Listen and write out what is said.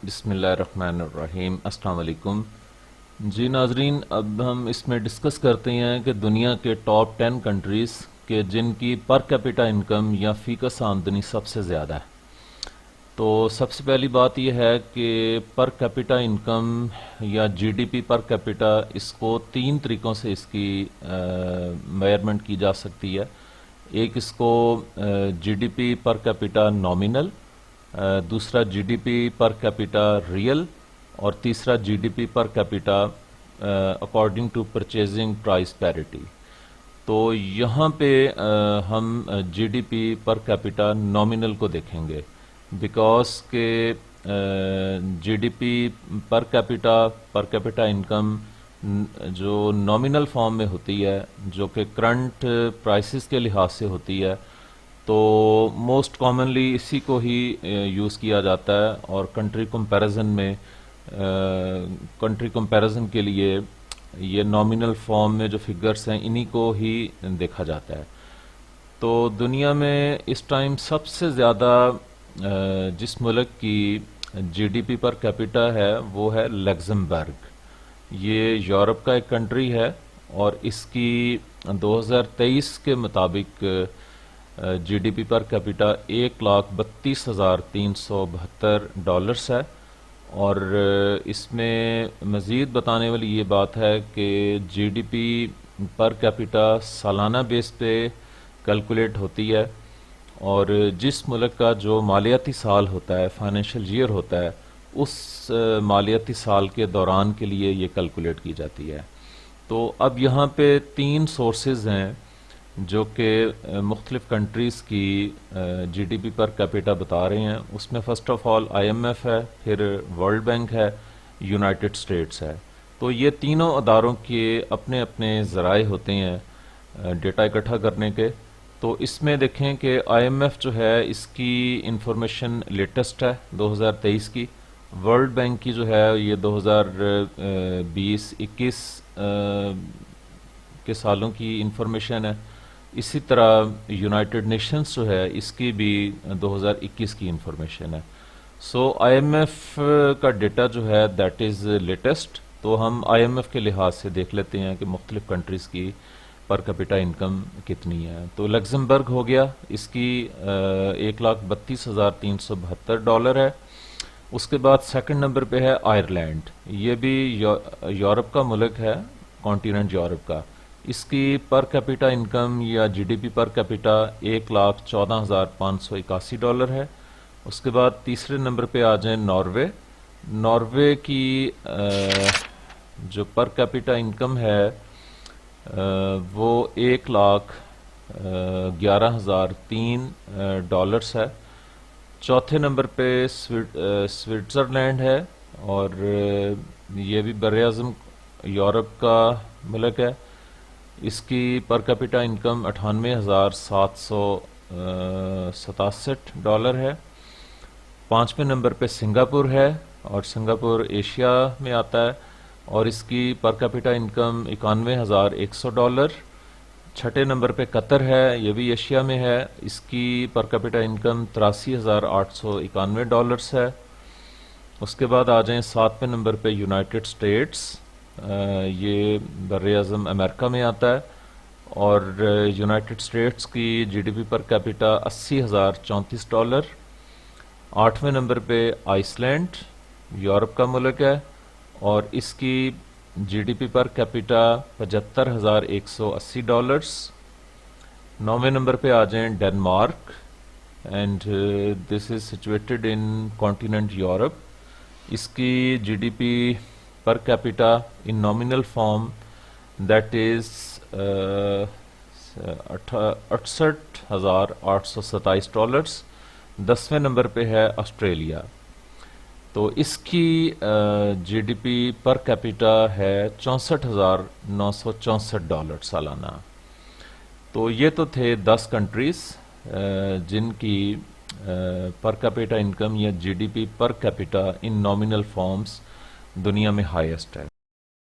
بسم اللہ الرحمن الرحیم، السلام علیکم جی ناظرین، اب ہم اس میں ڈسکس کرتے ہیں کہ دنیا کے ٹاپ 10 کنٹریز کے جن کی پر کیپٹا انکم یا فی کس آمدنی سب سے زیادہ ہے۔ تو سب سے پہلی بات یہ ہے کہ پر کیپٹا انکم یا G D P per capita, اس کو تین طریقوں سے اس کی میئرمنٹ کی جا سکتی ہے۔ ایک اس کو G D P per capita nominal, دوسرا G D P per capita real, اور تیسرا G D P per capita according to purchasing price parity. تو یہاں پہ ہم G D P per capita nominal کو دیکھیں گے، بیکاز کہ G D P per capita income جو نامینل فارم میں ہوتی ہے، جو کہ کرنٹ پرائسز کے لحاظ سے ہوتی ہے، تو موسٹ کامنلی اسی کو ہی یوز کیا جاتا ہے، اور کنٹری کمپیریزن کے لیے یہ نامینل فارم میں جو فگرز ہیں انہی کو ہی دیکھا جاتا ہے۔ تو دنیا میں اس ٹائم سب سے زیادہ جس ملک کی G D P per capita ہے وہ ہے لگزمبرگ۔ یہ یورپ کا ایک کنٹری ہے، اور اس کی 2023 کے مطابق G D P per capita 1,32,372 dollars ہے۔ اور اس میں مزید بتانے والی یہ بات ہے کہ G D P per capita سالانہ بیس پہ کیلکولیٹ ہوتی ہے، اور جس ملک کا جو مالیاتی سال ہوتا ہے، فائنینشیل ایئر ہوتا ہے، اس مالیاتی سال کے دوران کے لیے یہ کیلکولیٹ کی جاتی ہے۔ تو اب یہاں پہ تین سورسز ہیں جو کہ مختلف کنٹریز کی G D P per capita بتا رہے ہیں۔ اس میں first of all I M F ہے، پھر ورلڈ بینک ہے، یونائٹڈ اسٹیٹس ہے۔ تو یہ تینوں اداروں کے اپنے اپنے ذرائع ہوتے ہیں ڈیٹا اکٹھا کرنے کے۔ تو اس میں دیکھیں کہ آئی ایم ایف جو ہے اس کی انفارمیشن لیٹسٹ ہے 2023 کی، ورلڈ بینک کی جو ہے یہ 2020-21 کے سالوں کی انفارمیشن ہے۔ اسی طرح یونائٹڈ نیشنز جو ہے اس کی بھی 2021 کی انفارمیشن ہے۔ سو آئی ایم ایف کا ڈیٹا جو ہے دیٹ از لیٹسٹ۔ تو ہم آئی ایم ایف کے لحاظ سے دیکھ لیتے ہیں کہ مختلف کنٹریز کی پر کیپٹا انکم کتنی ہے۔ تو لگزمبرگ ہو گیا، اس کی 1,32,372 ڈالر ہے۔ اس کے بعد سیکنڈ نمبر پہ ہے آئرلینڈ، یہ بھی یورپ کا ملک ہے، کانٹیننٹ یورپ کا۔ اس کی پر کیپٹا انکم یا G D P per capita 1,14,581 dollar ہے۔ اس کے بعد تیسرے نمبر پہ آ جائیں ناروے۔ ناروے کی جو پر کیپٹا انکم ہے وہ 1,11,003 ڈالرز ہے۔ چوتھے نمبر پہ سوئٹزرلینڈ ہے، اور یہ بھی بر اعظم یورپ کا ملک ہے۔ اس کی پر کیپٹا انکم 98,767 ڈالر ہے۔ پانچویں نمبر پہ سنگاپور ہے، اور سنگاپور ایشیا میں آتا ہے، اور اس کی پر کیپٹا انکم 91,100 ڈالر۔ چھٹے نمبر پہ قطر ہے، یہ بھی ایشیا میں ہے، اس کی پر کیپٹا انکم 83,891 ڈالرز ہے۔ اس کے بعد آ جائیں ساتویں نمبر پہ یونائٹڈ اسٹیٹس، یہ بر اعظم امریکہ میں آتا ہے، اور یونائٹڈ اسٹیٹس کی G D P per capita 80,034 dollar. آٹھویں نمبر پہ آئس لینڈ، یورپ کا ملک ہے، اور اس کی G D P per capita 75,180 dollars. نویں نمبر پہ آ جائیں Denmark, and this is situated in continent Europe. اس کی G D P per capita in nominal form that is 68,827 dollars. دسویں نمبر پہ ہے آسٹریلیا، تو اس کی G D P per capita ہے 64,964 ڈالر سالانہ۔ تو یہ تو تھے 10 کنٹریز جن کی پر کیپٹا انکم یا G D P per capita in nominal forms دنیا میں ہائیسٹ ہے۔